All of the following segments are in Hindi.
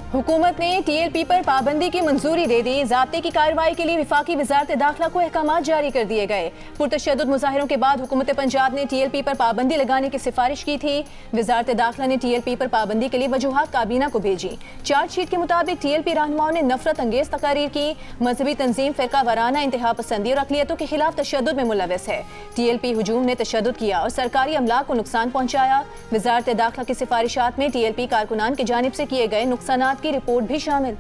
हुकूमत ने TLP पर पाबंदी की मंजूरी दे दी। ज़ाब्ते की कार्रवाई के लिए विफाकी वजारत दाखिला को अहकामात जारी कर दिए गए। पुरतशद्दुद मुजाहिरों के बाद हुकूमत पंजाब ने TLP पर पाबंदी लगाने की सिफारिश की थी। वजारत दाखिला ने TLP पर पाबंदी के लिए वजूहात काबीना को भेजी। चार्जशीट के मुताबिक TLP रहनुमाओं ने नफरत अंगेज तकारीर की, मजहबी तंजीम, फिरका वाराना इंतहा पसंदी और अकलियतों के खिलाफ तशद्दुद में मुलविस है। TLP हुजूम ने तशद्दुद किया और सरकारी अमला को नुकसान पहुंचाया। वजारत दाखिला की सिफारिशात में TLP कारकुनान की जानिब से किए गए नुकसानात की रिपोर्ट भी शामिल।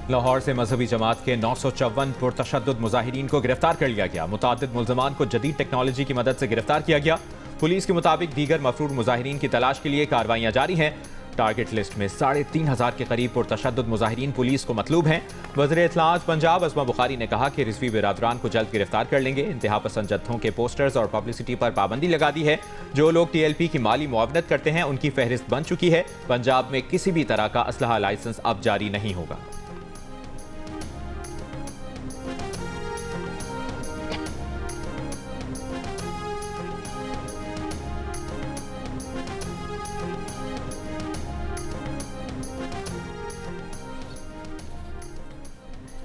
लाहौर से मजहबी जमात के 954 पुरतशद्दुद मुजाहिरीन को गिरफ्तार कर लिया गया। मुतादिद मुल्ज़मान को जदीद टेक्नोलॉजी की मदद से गिरफ्तार किया गया। पुलिस के मुताबिक दीगर मफरूर मुजाहिरीन की तलाश के लिए कार्रवाइयां जारी हैं। टारगेट लिस्ट में 3500 के करीब पुरतशद्दुद मुजाहिरीन पुलिस को मतलूब हैं। वज़ीर इत्तलाआत पंजाब अस्मा बुखारी ने कहा कि रिजवी बिरादरान को जल्द गिरफ्तार कर लेंगे। इंतहा पसंद जत्थों के पोस्टर्स और पब्लिसिटी पर पाबंदी लगा दी है। जो लोग TLP की माली मुआवनत करते हैं उनकी फहरिस्त बन चुकी है। पंजाब में किसी भी तरह का असलहा लाइसेंस अब जारी नहीं होगा।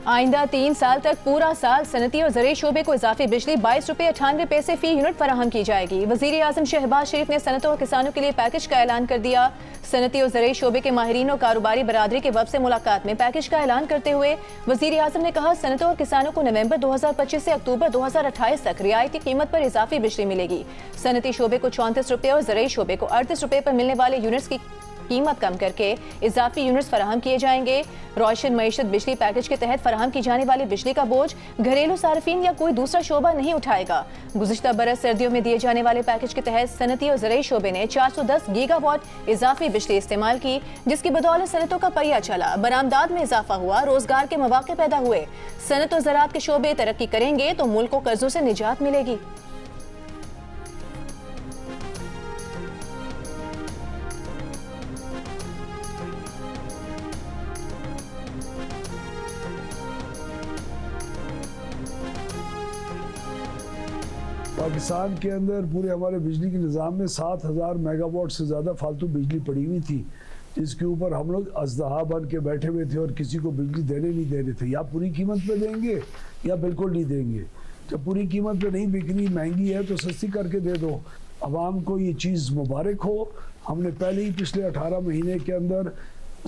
आइंदा 3 साल तक पूरा साल सनती और ज़राई शोबे को इजाफी बिजली 22 रुपये 98 पैसे फी यूनिट फराहम की जाएगी। वज़ीर आज़म शहबाज शरीफ ने सनतों और किसानों के लिए पैकेज का ऐलान कर दिया। सनती और ज़राई शोबे के माहिरीन और कारोबारी बरादरी के वफ़द से मुलाकात में पैकेज का ऐलान करते हुए वज़ीर आज़म ने कहा, सनतों और किसानों को नवंबर 2025 से अक्टूबर 2028 तक रियायती कीमत पर इजाफी बिजली मिलेगी। सनती शोबे को 34 रुपये और ज़राई शोबे को 38 रुपये पर मिलने वाले यूनिट्स की कीमत कम करके इजाफी यूनिट्स फराहम किए जाएंगे। रोशन मईशत बिजली पैकेज के तहत फराहम की जाने वाली बिजली का बोझ घरेलू सार्फिन या कोई दूसरा शोबा नहीं उठाएगा। गुज़िश्ता बरस सर्दियों में दिए जाने वाले पैकेज के तहत सनती और ज़राई शोबे ने 410 गीगावाट इजाफी बिजली इस्तेमाल की, जिसकी बदौलत सनतों का पहिया चला, बरामदात में इजाफा हुआ, रोजगार के मौके पैदा हुए। सनत और ज़राअत के शोबे तरक्की करेंगे तो मुल्क को कर्जों से निजात मिलेगी। पाकिस्तान के अंदर पूरे हमारे बिजली के निज़ाम में 7000 मेगावाट से ज़्यादा फालतू बिजली पड़ी हुई थी, जिसके ऊपर हम लोग अजदहा बन के बैठे हुए थे और किसी को बिजली देने नहीं दे रहे थे। या पूरी कीमत पे देंगे या बिल्कुल नहीं देंगे। जब पूरी कीमत पे नहीं बिकनी, महंगी है तो सस्ती करके दे दो। आवाम को ये चीज़ मुबारक हो। हमने पहले ही पिछले 18 महीने के अंदर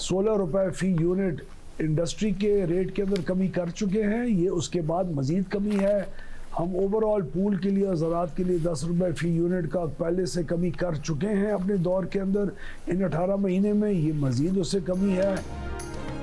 16 रुपये फ़ी यूनिट इंडस्ट्री के रेट के अंदर कमी कर चुके हैं। ये उसके बाद मज़ीद कमी है। हम ओवरऑल पूल के लिए और ज़राअत के लिए 10 रुपये फ़ी यूनिट का पहले से कमी कर चुके हैं अपने दौर के अंदर। इन 18 महीने में ये मज़ीद उससे कमी है।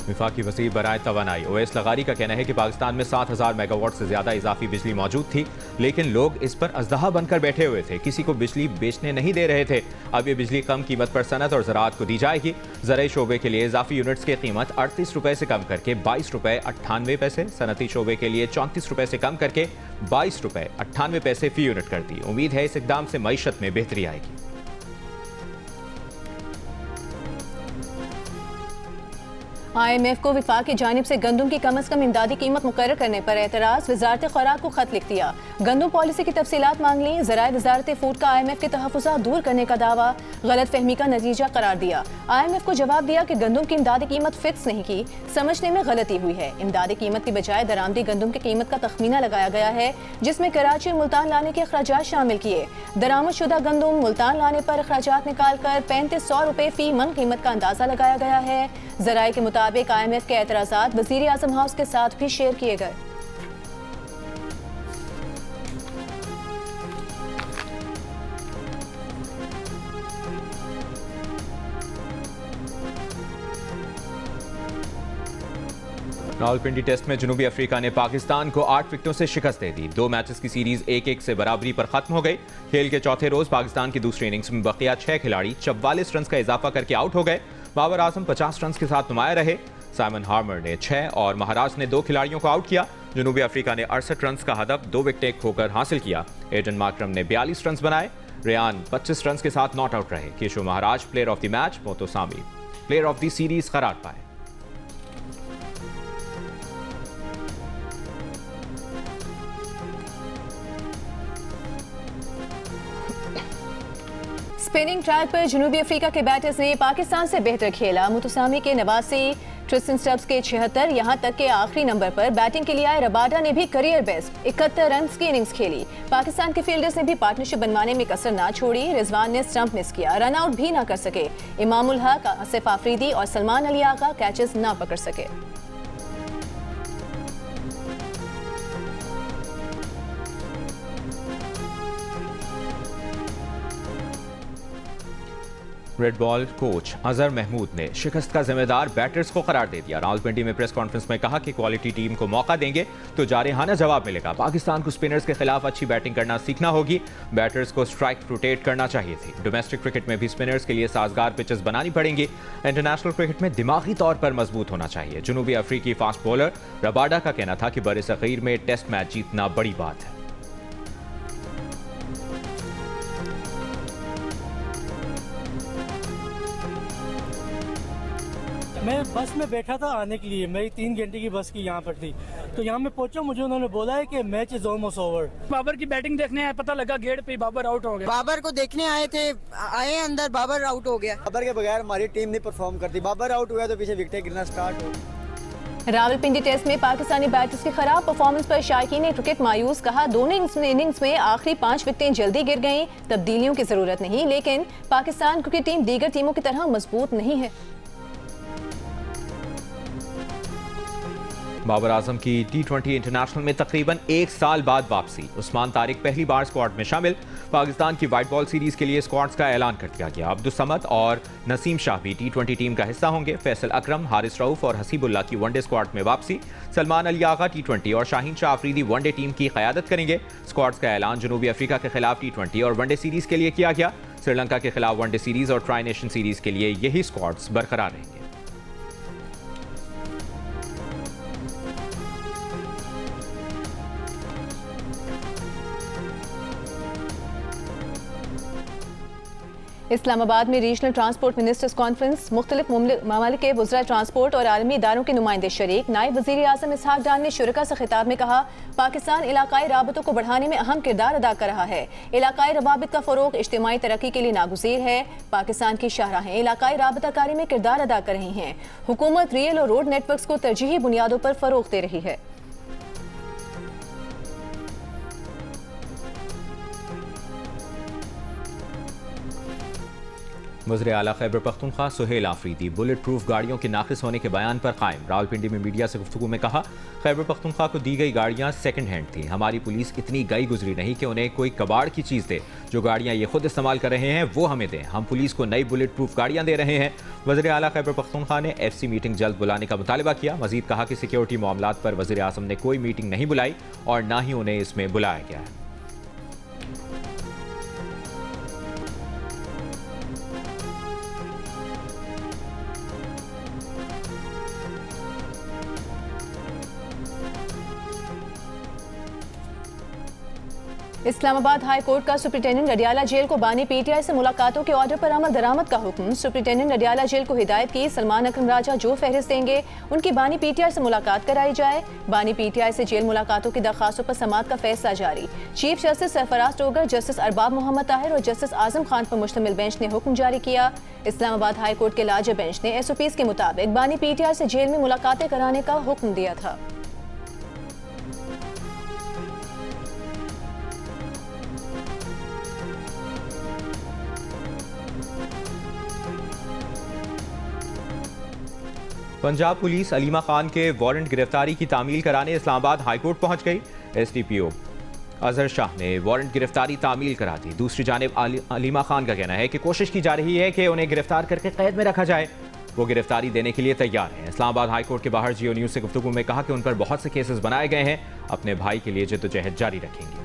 विफाकी वज़ीर बराए तवानाई ओवैस लगारी का कहना है कि पाकिस्तान में 7000 मेगावाट से ज़्यादा इजाफी बिजली मौजूद थी, लेकिन लोग इस पर अजदहा बनकर बैठे हुए थे, किसी को बिजली बेचने नहीं दे रहे थे। अब ये बिजली कम कीमत पर सनत और ज़राअत को दी जाएगी। ज़राई शोबे के लिए इजाफी यूनिट्स की कीमत 38 रुपये से कम करके 22 रुपये 98 पैसे, सनती शोबे के लिए 34 रुपये से कम करके 22 रुपये 98 पैसे फ़ी यूनिट कर दी। उम्मीद है इस इक़दाम से मईशत में बेहतरी आएगी। IMF को विफाक की जानिब से गंदम की कम अज़ कम इमदादी कीमत मुकर्रर करने पर एतराज़। वज़ारत ख़ुराक को खत लिख दिया, गंदम पॉलिसी की तफसीलात मांग ली। ज़राए वज़ारत फ़ूड का IMF के तहफ़्फ़ुज़ात दूर करने का दावा गलत फहमी का नतीजा करार दिया। IMF को जवाब दिया कि गंदम की इमदादी कीमत फिक्स नहीं की, समझने में गलती हुई है। इमदादी कीमत की बजाय दरामदी गंदम की कीमत का तखमीना लगाया गया है, जिसमें कराची और मुल्तान लाने के अखराजात शामिल किए। दरामदशुदा गंदम मुल्तान लाने पर अखराजात निकाल कर 3500 रुपये फ़ी मन कीमत का अंदाज़ा लगाया गया है। ज़राए के मुताबिक IMF के एतराज़ात वज़ीर आज़म हाउस के साथ भी शेयर किए गए। रावलपिंडी टेस्ट में जनूबी अफ्रीका ने पाकिस्तान को 8 विकेटों से शिकस्त दे दी। 2 मैचेस की सीरीज 1-1 से बराबरी पर खत्म हो गई। खेल के चौथे रोज पाकिस्तान की दूसरी इनिंग्स में बकिया 6 खिलाड़ी 44 रन का इजाफा करके आउट हो गए। बाबर आजम 50 रन के साथ नुमाया रहे। साइमन हार्मर ने 6 और महाराज ने 2 खिलाड़ियों को आउट किया। जनूबी अफ्रीका ने 68 रन का हदफ 2 विकेटें खोकर हासिल किया। एडन मार्करम ने 42 रन बनाए। रेयान 25 रन के साथ नॉट आउट रहे। Keshav Maharaj player of the match, Muthusamy player of the series करार पाए। स्पिनिंग ट्रैक पर जनूबी अफ्रीका के बैटर्स ने पाकिस्तान से बेहतर खेला। मुतसामी के 89, ट्रिस्टन स्टब्स के 76, यहां तक के आखिरी नंबर पर बैटिंग के लिए आए रबाडा ने भी करियर बेस्ट 71 रन की इनिंग्स खेली। पाकिस्तान के फील्डर्स ने भी पार्टनरशिप बनवाने में कसर ना छोड़ी। रिजवान ने स्टंप मिस किया, रन आउट भी ना कर सके। इमामुल हक, आसिफ आफरीदी और सलमान अली आगा कैचेस ना पकड़ सके। Red ball coach Azhar Mahmood ने शिकस्त का जिम्मेदार बैटर्स को करार दे दिया। रावलपिंडी में प्रेस कॉन्फ्रेंस में कहा कि क्वालिटी टीम को मौका देंगे तो जारहाना जवाब मिलेगा। पाकिस्तान को स्पिनर्स के खिलाफ अच्छी बैटिंग करना सीखना होगी। बैटर्स को स्ट्राइक रोटेट करना चाहिए थी। डोमेस्टिक क्रिकेट में भी स्पिनर्स के लिए साजगार पिचेस बनानी पड़ेंगी। इंटरनेशनल क्रिकेट में दिमागी तौर पर मजबूत होना चाहिए। जनूबी अफ्रीकी फास्ट बॉलर रबाडा का कहना था कि बरसगीर में टेस्ट मैच जीतना बड़ी बात है। मैं बस में बैठा था आने के लिए, मेरी 3 घंटे की बस की यहाँ पर थी, तो यहाँ मैं पहुंचा, मुझे उन्होंने बोला है कि match is almost over. Babar की बैटिंग देखने आए, पता लगा गेट पे बाबर आउट हो गया। बाबर को देखने आए अंदर, बाबर आउट हो गया। बाबर के बगैर हमारी टीम नहीं परफॉर्म करती। बाबर आउट हुआ तो पीछे विकेटें गिरना स्टार्ट हो। रावलपिंडी टेस्ट में पाकिस्तानी बैटर्स की खराब परफॉर्मेंस पर शायकीन ने क्रिकेट मायूस कहा। दोनों इनिंग्स में आखिरी 5 विकेटें जल्दी गिर गईं। तब्दीलियों की जरूरत नहीं, लेकिन पाकिस्तान क्रिकेट टीम दीगर टीमों की तरह मजबूत नहीं है। बाबर आजम की T20 इंटरनेशनल में तकरीबन 1 साल बाद वापसी। उस्मान तारिक पहली बार स्क्वाड में शामिल। पाकिस्तान की वाइट बॉल सीरीज के लिए स्क्वाड्स का ऐलान कर दिया गया। अब्दुल समद और नसीम शाह भी T20 टीम का हिस्सा होंगे। फैसल अकरम, हारिस रऊफ और हसीबुल्लाह की वनडे स्क्वाड में वापसी। सलमान अली आगा T20 और शाहीन शाह अफरीदी वनडे टीम की क़यादत करेंगे। स्क्वाड्स का ऐलान जनूबी अफ्रीका के खिलाफ T20 और वनडे सीरीज के लिए किया गया। श्रीलंका के खिलाफ वनडे सीरीज और ट्राई नेशन सीरीज के लिए यही स्क्वाड्स बरकरार रहेंगे। इस्लामाबाद में रीजनल ट्रांसपोर्ट मिनिस्टर्स कॉन्फ्रेंस, मुख्तलिफ ममालिक के वज़रा ट्रांसपोर्ट और आलमी इदारों के नुमाइंदे शरीक। नायब वज़ीर आज़म इसहाक डार ने शुरका से खिताब में कहा, पाकिस्तान इलाकाई राबतों को बढ़ाने में अहम किरदार अदा कर रहा है। इलाकाई रवाबित का फ़रोग़ इज्तिमाई तरक्की के लिए नागुज़ीर है। पाकिस्तान की शाहराहें इलाकाई राबताकारी में किरदार अदा कर रही हैं। हुकूमत रेल और रोड नेटवर्क्स को तरजीही बुनियादों पर फ़रोग़ दे रही है। वज़ीर आला खैबर पख्तूनख्वा सुहेल आफरीदी बुलेट प्रूफ गाड़ियों के नाक़िस होने के बयान पर कायम। रावलपिंडी में मीडिया से गुफ्तगू में कहा, खैबर पख्तूनख्वा को दी गई गाड़ियाँ सेकंड हैंड थी। हमारी पुलिस इतनी गई गुजरी नहीं कि उन्हें कोई कबाड़ की चीज़ दे। जो गाड़ियाँ ये खुद इस्तेमाल कर रहे हैं वो हमें दें। हम पुलिस को नई बुलेट प्रूफ गाड़ियाँ दे रहे हैं। वज़ीर आला खैबर पख्तूनख्वा ने FC मीटिंग जल्द बुलाने का मुतालबा किया। मज़ीद कहा कि सिक्योरिटी मामलात पर वज़ीर आज़म ने कोई मीटिंग नहीं बुलाई और ना ही उन्हें इसमें बुलाया गया है। इस्लामाबाद हाई कोर्ट का सुप्रिंटेंडेंट अडियाला जेल को बानी PTI से मुलाकातों के ऑर्डर पर अमल दरामद का हुक्म। सुप्रिंटेंडेंट अडियाला जेल को हिदायत की, सलमान अकरम राजा जो फहरिस्त देंगे उनकी बानी PTI से मुलाकात कराई जाए। बानी PTI से जेल मुलाकातों की दरखास्तों पर समाअत का फैसला जारी। Chief justice Sarfaraz Dogar, justice Arbab Mohammad Tahir और जस्टिस आजम खान पर मुश्तमिल बेंच ने हुक्म जारी किया। इस्लामाबाद हाई कोर्ट के लार्जर बेंच ने SOPs के मुताबिक बानी PTI से जेल में मुलाकातें कराने का हुक्म दिया था। पंजाब पुलिस अलीमा खान के वारंट गिरफ्तारी की तामील कराने इस्लामाबाद हाईकोर्ट पहुंच गई। SDPO अजहर शाह ने वारंट गिरफ्तारी तामील करा दी। दूसरी जानिब अलीमा खान का कहना है कि कोशिश की जा रही है कि उन्हें गिरफ्तार करके कैद में रखा जाए। वो गिरफ्तारी देने के लिए तैयार हैं। इस्लामाबाद हाईकोर्ट के बाहर जियो न्यूज़ से गुफ्तगू में कहा कि उन पर बहुत से केसेस बनाए गए हैं। अपने भाई के लिए जद्दोजहद जारी रखेंगे।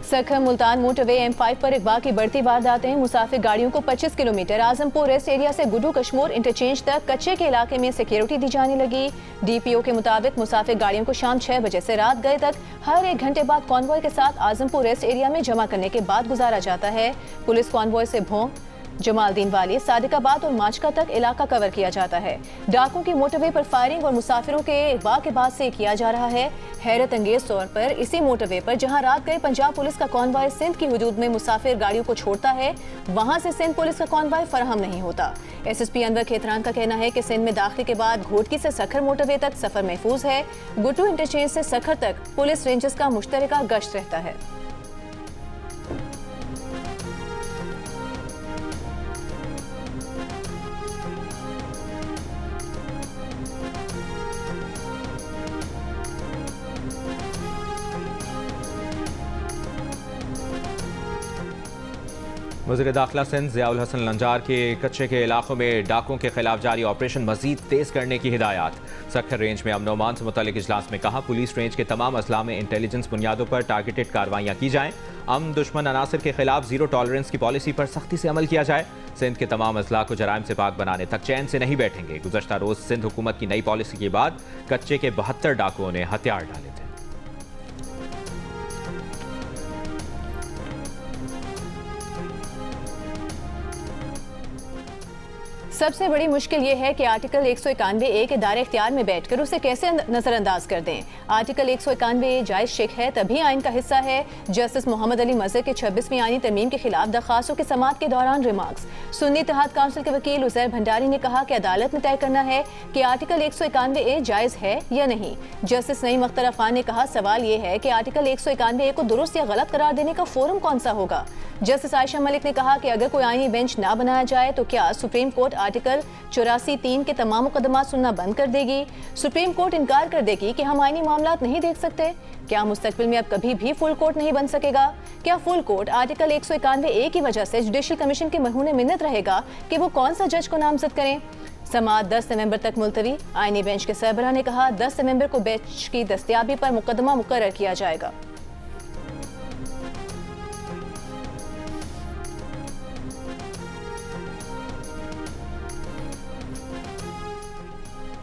सखर मुल्तान मोटरवे M5 पर अगवा की बढ़ती वारदातें। मुसाफिर गाड़ियों को 25 किलोमीटर आजमपुर रेस्ट एरिया से गुड्डू कश्मोर इंटरचेंज तक कच्चे के इलाके में सिक्योरिटी दी जाने लगी। DPO के मुताबिक मुसाफिर गाड़ियों को शाम 6 बजे से रात गए तक हर 1 घंटे बाद कॉन्वॉय के साथ आजमपुर रेस्ट एरिया में जमा करने के बाद गुजारा जाता है। पुलिस कॉन्वॉय से भोंग जमालदीन वाली, सादिकाबाद और माचका तक इलाका कवर किया जाता है। डाकुओं की मोटरवे पर फायरिंग और मुसाफिरों के वाक़े से किया जा रहा है। हैरत अंगेज तौर पर इसी मोटरवे पर जहां रात गए पंजाब पुलिस का कॉन्वॉय सिंध की हुदूद में मुसाफिर गाड़ियों को छोड़ता है, वहां से सिंध पुलिस का कॉन्वॉय फराहम नहीं होता। SSP अनवर खेतरान का कहना है कि सिंध में दाखिले के बाद घोटकी से सखर मोटरवे तक सफर महफूज है। गुट्टू इंटरचेंज से सखर तक पुलिस रेंजर्स का मुश्तरका गश्त रहता है। वज़ीर दाखिला सिंध ज़ियाउल हसन लंजार के कच्चे के इलाकों में डाकुओं के खिलाफ जारी ऑपरेशन मजीद तेज करने की हिदायत। सखर रेंज में अमन अमान से मुतल्लिक इजलास में कहा, पुलिस रेंज के तमाम अजला में इंटेलिजेंस बुनियादों पर टारगेटेड कार्रवाइयाँ की जाएँ। अमन दुश्मन अनासर के खिलाफ जीरो टॉलरेंस की पॉलिसी पर सख्ती से अमल किया जाए। सिंध के तमाम अजला को जराइम से पाक बनाने तक चैन से नहीं बैठेंगे। गुज़श्ता रोज सिंध हुकूमत की नई पॉलिसी के बाद कच्चे के 72 डाकुओं ने हथियार डाले थे। सबसे बड़ी मुश्किल ये है कि आर्टिकल 191A के दायरे इख्तियार में बैठकर उसे कैसे नजरअंदाज कर दें। आर्टिकल 191A जायज शेख है, तभी आइन का हिस्सा है। जस्टिस मोहम्मद अली मज़हर के 26वीं आईनी तरमीम के खिलाफ दरखास्तों के समाअत के दौरान रिमार्क्स। सुन्नी इत्तेहाद काउंसिल के वकील उज़ैर भंडारी ने कहा कि अदालत ने तय करना है कि आर्टिकल 191A जायज है या नहीं। जस्टिस नईम अख्तर खान ने कहा, सवाल ये है कि आर्टिकल 191A को दुरुस्त या गलत करार देने का फोरम कौन सा होगा। जस्टिस आयशा मलिक ने कहा कि अगर कोई आईनी बेंच ना बनाया जाए तो क्या सुप्रीम कोर्ट आर्टिकल 84(3) के तमाम मुकदमात सुनना बंद कर देगी। सुप्रीम कोर्ट इनकार कर देगी कि हम आईनी मामलात नहीं देख सकते। क्या मुस्तकबिल में अब कभी भी फुल कोर्ट नहीं बन सकेगा? क्या फुल कोर्ट आर्टिकल 191A की वजह से जुडिशल कमीशन के मरहून मिन्नत रहेगा कि वो कौन सा जज को नामजद करें? समाअत 10 नवंबर तक मुलतवी। आईनी बेंच के सरबराह ने कहा, 10 नवंबर को बेंच की दस्तयाबी पर मुकदमा मुकर्रर किया जाएगा।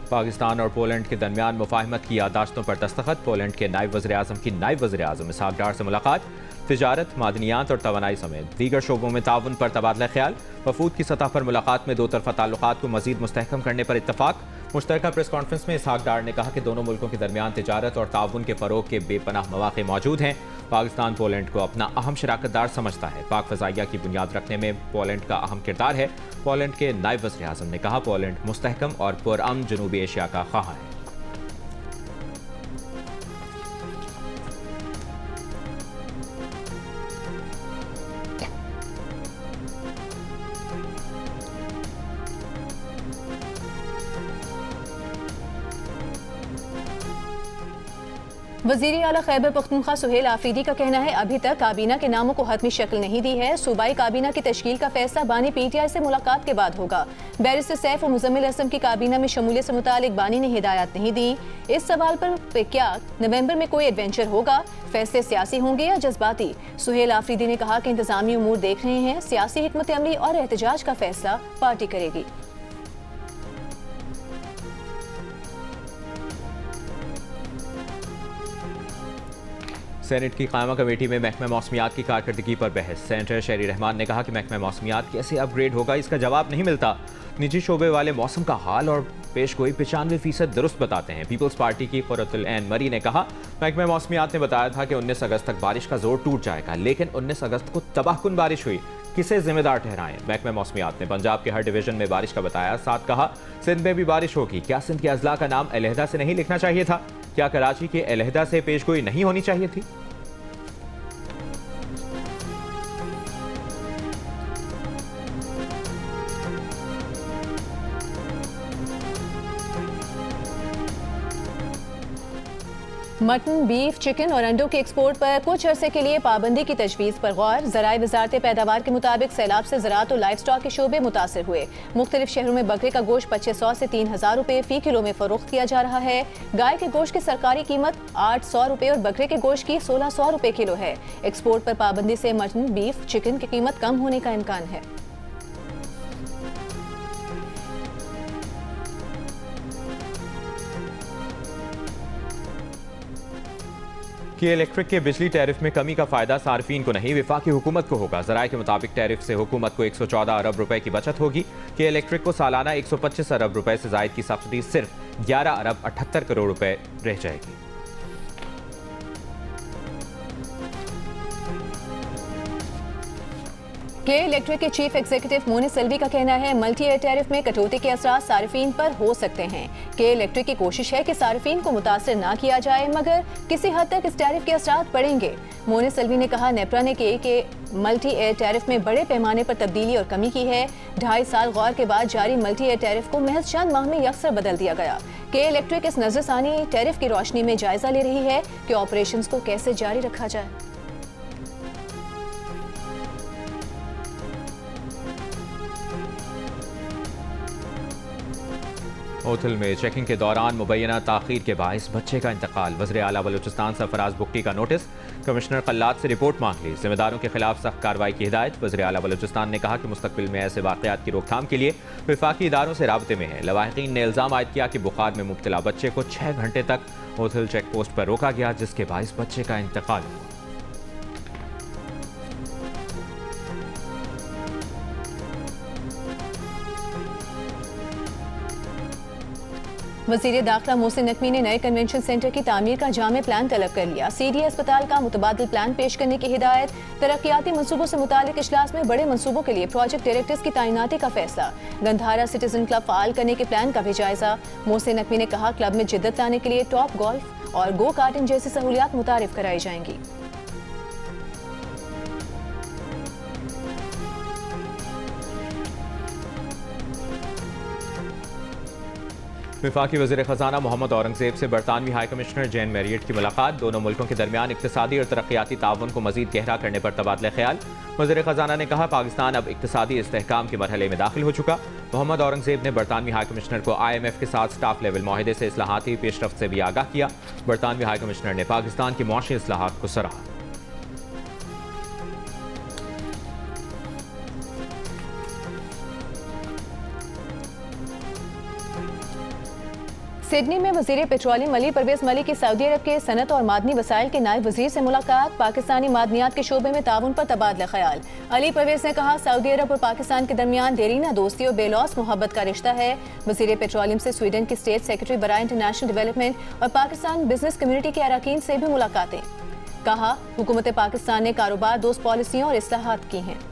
पाकिस्तान और पोलैंड के दरमियान मुफाहमत की यादाश्तों पर दस्तखत। पोलैंड के नायब वज़ीर-ए-आज़म की नायब वज़ीर-ए-आज़म इसहाक डार से मुलाकात। तिजारत, मादनियात और तवानाई समेत दीगर शोबों में ताउन पर तबादला ख्याल। वफूद की सतह पर मुलाकात में दो तरफ़ा ताल्लुकात को मज़ीद मुस्तहकम करने पर इत्तफाक। मुश्तरका प्रेस कॉन्फ्रेंस में इसहाक डार ने कहा कि दोनों मुल्कों के दरमियान तिजारत और ताउन के फ़रोग के बेपनाह मौक़े मौजूद हैं। पाकिस्तान पोलैंड को अपना अहम शराकतदार समझता है। पाक फ़ज़ाइया की बुनियाद रखने में पोलैंड का अहम किरदार है। पोलैंड के नायब वज़ीर-ए-आज़म ने कहा, पोलैंड मुस्तहकम और पुरअमन जनूबी एशिया का ख्वाह है। वज़ीर आला खैबर पख्तूनख्वा सुहेल आफरीदी का कहना है, अभी तक काबीना के नामों को हतमी शक्ल नहीं दी है। सूबाई काबीना की तश्कील का फैसला बानी PTI से मुलाकात के बाद होगा। बैरिस्टर सैफ और मुजम्मिल असलम की काबीना में शमूलियत से मुतालिक बानी ने हिदायत नहीं दी। इस सवाल पर क्या नवंबर में कोई एडवेंचर होगा? फैसले सियासी होंगे या जज्बाती? सुहेल आफरीदी ने कहा कि इंतजामी उमूर देख रहे हैं, सियासी हिकमत अमली और एहतजाज का फैसला पार्टी करेगी। सेनेट की कायमा कमेटी में महकमा मौसमियात की कारकर्दगी पर बहस। सेनेटर शहरी रहमान ने कहा कि महकमा मौसमियात कैसे अपग्रेड होगा, इसका जवाब नहीं मिलता। निजी शोबे वाले मौसम का हाल और पेशगोई 95% दुरुस्त बताते हैं। पीपल्स पार्टी की क़ुर्रतुल ऐन मरी ने कहा, महकमा मौसमियात ने बताया था कि 19 अगस्त तक बारिश का जोर टूट जाएगा, लेकिन 19 अगस्त को तबाहकुन बारिश हुई। किसे जिम्मेदार ठहराएं? महकमा मौसमियात ने पंजाब के हर डिवीजन में बारिश का बताया। साथ कहा, सिंध में भी बारिश होगी। क्या सिंध के अजला का नाम अलहदा से नहीं लिखना चाहिए था? क्या कराची के अलहदा से पेशगोई नहीं होनी चाहिए थी? मटन, बीफ, चिकन और अंडों के एक्सपोर्ट पर कुछ अरसे के लिए पाबंदी की तजवीज़ पर गौर। ज़राए वज़ारत पैदावार के मुताबिक सैलाब से ज़राअत और लाइफ स्टॉक के शोबे मुतासर हुए। मुख्तलिफ शहरों में बकरे का गोश्त 2500 से 3000 रुपये फ़ी किलो में फ़रोख्त किया जा रहा है। गाय के गोश्त की सरकारी कीमत 800 रुपये और बकरे के गोश्त की 1600 रुपये किलो है। एक्सपोर्ट पर पाबंदी से मटन, बीफ, चिकन की कीमत कम होने का इम्कान है। कि इलेक्ट्रिक के बिजली टैरिफ में कमी का फायदा सार्फिन को नहीं वफाकी हुकूमत को होगा। ज़राए के मुताबिक टैरिफ से हुकूमत को 114 अरब रुपए की बचत होगी कि इलेक्ट्रिक को सालाना 125 अरब रुपए से जायद की सब्सिडी सिर्फ 11 अरब 78 करोड़ रुपए रह जाएगी। के इलेक्ट्रिक के चीफ एग्जीक्यूटिव मोनी सिल्वी का कहना है मल्टी एयर टैरिफ में कटौती के असरात सार्फिन पर हो सकते हैं। के इलेक्ट्रिक की कोशिश है कि सार्फिन को मुतासर ना किया जाए, मगर किसी हद तक इस टैरिफ के असरात पड़ेंगे। मोनी सिल्वी ने कहा नेपरा ने के मल्टी एयर टैरिफ में बड़े पैमाने पर तब्दीली और कमी की है। 2.5 साल गौर के बाद जारी मल्टी एयर टैरिफ को महज चंद माह में यकसर बदल दिया गया। के इलेक्ट्रिक इस नजरसानी टैरिफ की रोशनी में जायजा ले रही है कि ऑपरेशन को कैसे जारी रखा जाए। ओथल में चेकिंग के दौरान मुबैना ताखीर के बाइस बच्चे का इंतकाल। वज़ीर आला बलूचिस्तान सरफराज बुगटी का नोटिस, कमिश्नर कल्लात से रिपोर्ट मांग ली। जिम्मेदारों के खिलाफ सख्त कार्रवाई की हिदायत। वज़ीर आला बलूचिस्तान ने कहा कि मुस्तकबिल में ऐसे वाक़यात की रोकथाम के लिए वफाकी इदारों से राब्ते में है। लवाहिकीन ने इल्ज़ाम आयद किया कि बुखार में मुब्तला बच्चे को 6 घंटे तक ओथल चेक पोस्ट पर रोका गया, जिसके बाइस बच्चे का इंतकाल हुआ। वज़ीर दाखिला मोहसिन नकवी ने नए कन्वेंशन सेंटर की तामीर का जामे प्लान तलब कर लिया। सीडी अस्पताल का मुतबादिल प्लान पेश करने की हिदायत। तरक्याती मनसूबों से मुतालिक इजलास में बड़े मनसूबों के लिए प्रोजेक्ट डायरेक्टर्स की तैनाती का फैसला। गंधारा सिटीजन क्लब फाल करने के प्लान का भी जायजा। मोहसिन नकवी ने कहा क्लब में जिद्दत लाने के लिए टॉप गोल्फ और गो कार्टिंग जैसी सहूलियात मुतारिफ कराई जाएंगी। वफाकी वज़ीर ख़जाना मोहम्मद औरंगज़ेब से बरतानवी हाई कमिश्नर जैन मैरियट की मुलाकात। दोनों मुल्कों के दरमियान इक़्तिसादी और तरक्याती ताउन को मज़ीद गहरा करने पर तबादला ख्याल। वज़ीर ख़जाना ने कहा पाकिस्तान अब इक़्तिसादी इस्तेहकाम के मरहले में दाखिल हो चुका। मोहम्मद औरंगज़ेब ने बरतानवी हाई कमिश्नर को IMF के साथ स्टाफ लेवल माहिदे से इस्लाहाती पेशरफ्त से भी आगाह किया। बरतानवी हाई कमिश्नर ने पाकिस्तान की मुआशी इस्लाहात को सराहा। सिडनी में वज़ीर पेट्रोलियम अली परवेज मलिक की सऊदी अरब के सनत और मादनी वसाइल के नायब वज़ीर से मुलाकात। पाकिस्तानी मादनियात के शोबे में ताउन पर तबादला ख्याल। अली परवेज ने कहा सऊदी अरब और पाकिस्तान के दरमियान देरीना दोस्ती और बेलौस मोहब्बत का रिश्ता है। वज़ीर पेट्रोलियम से स्वीडन के स्टेट सेक्रेटरी बराए इंटरनेशनल डेवलपमेंट और पाकिस्तान बिजनेस कम्युनिटी के अरकान से भी मुलाकातें। कहा हुकूमत पाकिस्तान ने कारोबार दोस्त पॉलिसियों और इस्लाहात की हैं।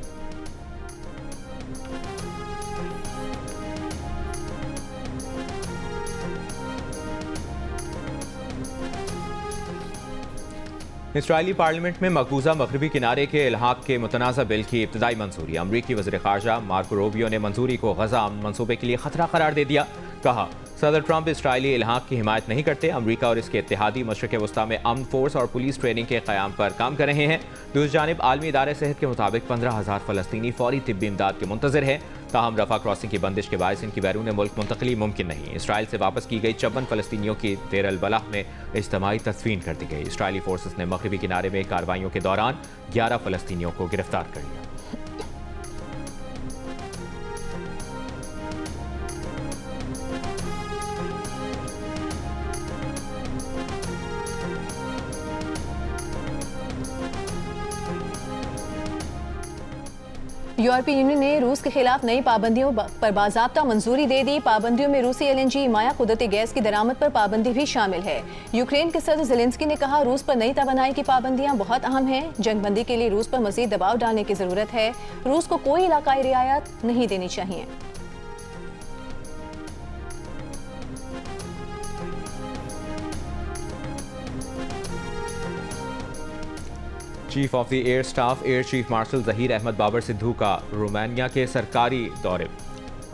इसराइली पार्लियामेंट में मकबूजा मगरबी किनारे के इल्हाक के मुतनाज़ा बिल की इब्तदाई मंजूरी। अमरीकी वज़ीर ख़ारजा मार्को रूबियो ने मंजूरी को गज़ा अमन मंसूबे के लिए खतरा करार दे दिया। कहा सदर ट्रंप इसराइली इल्हाक की हिमायत नहीं करते। अमरीका और इसके इत्तेहादी मशरिक़ वस्ता में अमन फोर्स और पुलिस ट्रेनिंग के क़याम पर काम कर रहे हैं। दूसरी जानिब आलमी इदारे सेहत के मुताबिक 15,000 फ़लस्तीनी फ़ौरी तिब्बी इमदाद के मुंतज़िर हैं। ताहम रफ़ा क्रॉसिंग की बंदिश के बायस इनकी बैरून मुल्क मुंतकली मुमकिन नहीं। इसराइल से वापस की गई 54 फ़लस्तीनियों की देर अल बलाह में इज्तिमाई तदफीन कर दी गई। इसराइली फोर्सेस ने मगरबी किनारे में कार्रवाइयों के दौरान 11 फ़लस्तीनियों को गिरफ्तार कर लिया। यूरोपीय यूनियन ने रूस के खिलाफ नई पाबंदियों पर बाज़ाब्ता मंजूरी दे दी। पाबंदियों में रूसी LNG माया कुदरती गैस की दरामद पर पाबंदी भी शामिल है। यूक्रेन के सदर ज़ेलेंस्की ने कहा रूस पर नई तवानाई की पाबंदियां बहुत अहम हैं। जंगबंदी के लिए रूस पर मज़ीद दबाव डालने की ज़रूरत है। रूस को कोई इलाकाई रियायत नहीं देनी चाहिए। Chief of the air staff air chief marshal Zaheer Ahmed Babar Sidhu का रोमानिया के सरकारी दौरे।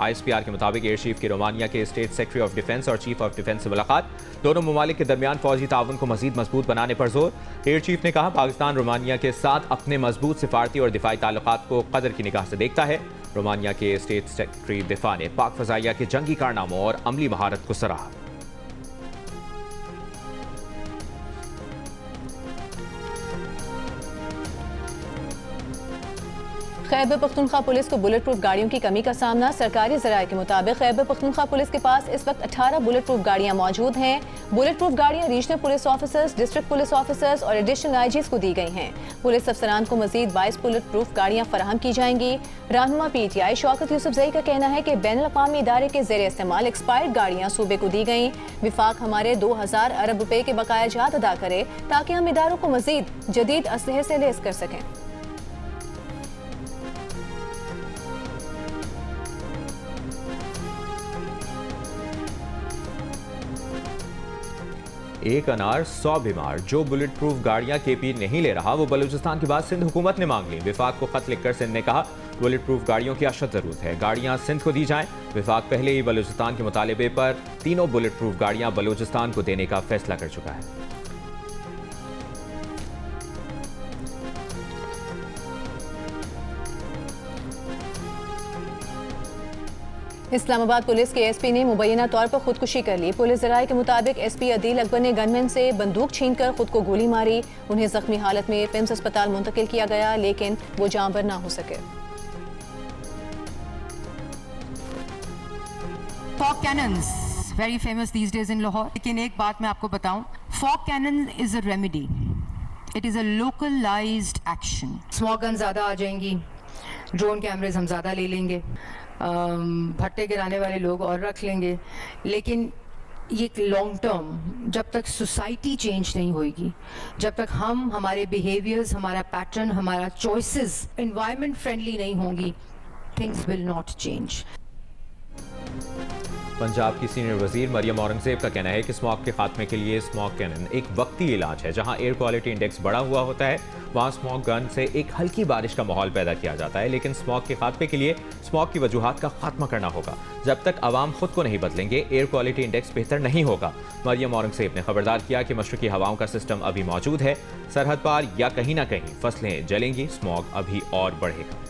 ISPR के मुताबिक एयर चीफ की रोमानिया के स्टेट सेक्रेटरी ऑफ डिफेंस और चीफ ऑफ डिफेंस से मुलाकात। दोनों ममालिक के दरमियान फौजी ताउन को मजीद मजबूत बनाने पर जोर। एयर चीफ ने कहा पाकिस्तान रोमानिया के साथ अपने मजबूत सिफारती और दिफाई ताल्लुकात को कदर की निगाह से देखता है। रोमानिया के स्टेट सेक्रेटरी दिफा ने पाक फजाइया के जंगी कारनामों और अमली महारत को सराहा। खैबर पख्तूनख्वा पुलिस को बुलेट प्रूफ गाड़ियों की कमी का सामना। सरकारी जराये के मुताबिक खैबर पख्तूनख्वा पुलिस के पास इस वक्त 18 बुलेट प्रूफ गाड़ियां मौजूद हैं। बुलेट प्रूफ गाड़ियां regional police officers, district police officers और एडिशनल आईजीज को दी गई हैं। पुलिस अफसरान को मजीद 22 बुलेट प्रूफ गाड़ियां फराहम की जाएंगी। रहनुमा PTI शौकत यूसुफजई का कहना है कि बैनुल-अक़वामी इदारे के ज़ेर इस्तेमाल एक्सपायर्ड गाड़ियां सूबे को दी गई। विफाक हमारे 2000 अरब रुपए के बकाया जात अदा करे ताकि हम इदारों को मजीद जदीद असलहे से लैस कर सकें। एक अनार 100 बीमार। जो बुलेट प्रूफ गाड़ियां KP नहीं ले रहा वो बलूचिस्तान की बात सिंध हुकूमत ने मांग ली। विफाक को खत लिखकर सिंध ने कहा बुलेट प्रूफ गाड़ियों की अशद जरूरत है, गाड़ियां सिंध को दी जाएं। विफाक पहले ही बलूचिस्तान के मुतालबे पर तीनों बुलेट प्रूफ गाड़ियां बलूचिस्तान को देने का फैसला कर चुका है। इस्लामाबाद पुलिस के SP ने मुबैना तौर पर खुदकुशी कर ली। पुलिस जराये के मुताबिक SP अदील अकबर ने गनमैन से बंदूक छीनकर खुद को गोली मारी। उन्हें जख्मी हालत में पिम्स अस्पताल मुंतकिल किया गया, लेकिन वो जांबर ना हो सके। Fog cannons very famous these days in Lahore. लेकिन एक बात मैं आपको बताऊं, fog cannon is a remedy, it is a localised action. Smog gun ज्यादा आ जाएंगी, ड्रोन कैमरेज हम ज्यादा ले लेंगे, भट्टे गिराने वाले लोग और रख लेंगे, लेकिन ये लॉन्ग टर्म जब तक सोसाइटी चेंज नहीं होगी, जब तक हम हमारे बिहेवियर्स, हमारा पैटर्न, हमारा चॉइसेस एनवायरनमेंट फ्रेंडली नहीं होंगी, things will not change. Punjab की सीनियर वजीर मरियम औरंगजेब का कहना है कि स्मॉग के खात्मे के लिए स्मॉग कैनन एक वक्ती इलाज है। जहां एयर क्वालिटी इंडेक्स बढ़ा हुआ होता है वहां स्मॉग गन से एक हल्की बारिश का माहौल पैदा किया जाता है, लेकिन स्मॉग के खात्मे के लिए स्मॉग की वजूहात का खात्मा करना होगा। जब तक आवाम खुद को नहीं बदलेंगे एयर क्वालिटी इंडेक्स बेहतर नहीं होगा। मरियम औरंगजेब ने खबरदार किया कि मशरकी हवाओं का सिस्टम अभी मौजूद है, सरहद पार या कहीं ना कहीं फसलें जलेंगी, स्मॉग अभी और बढ़ेगा।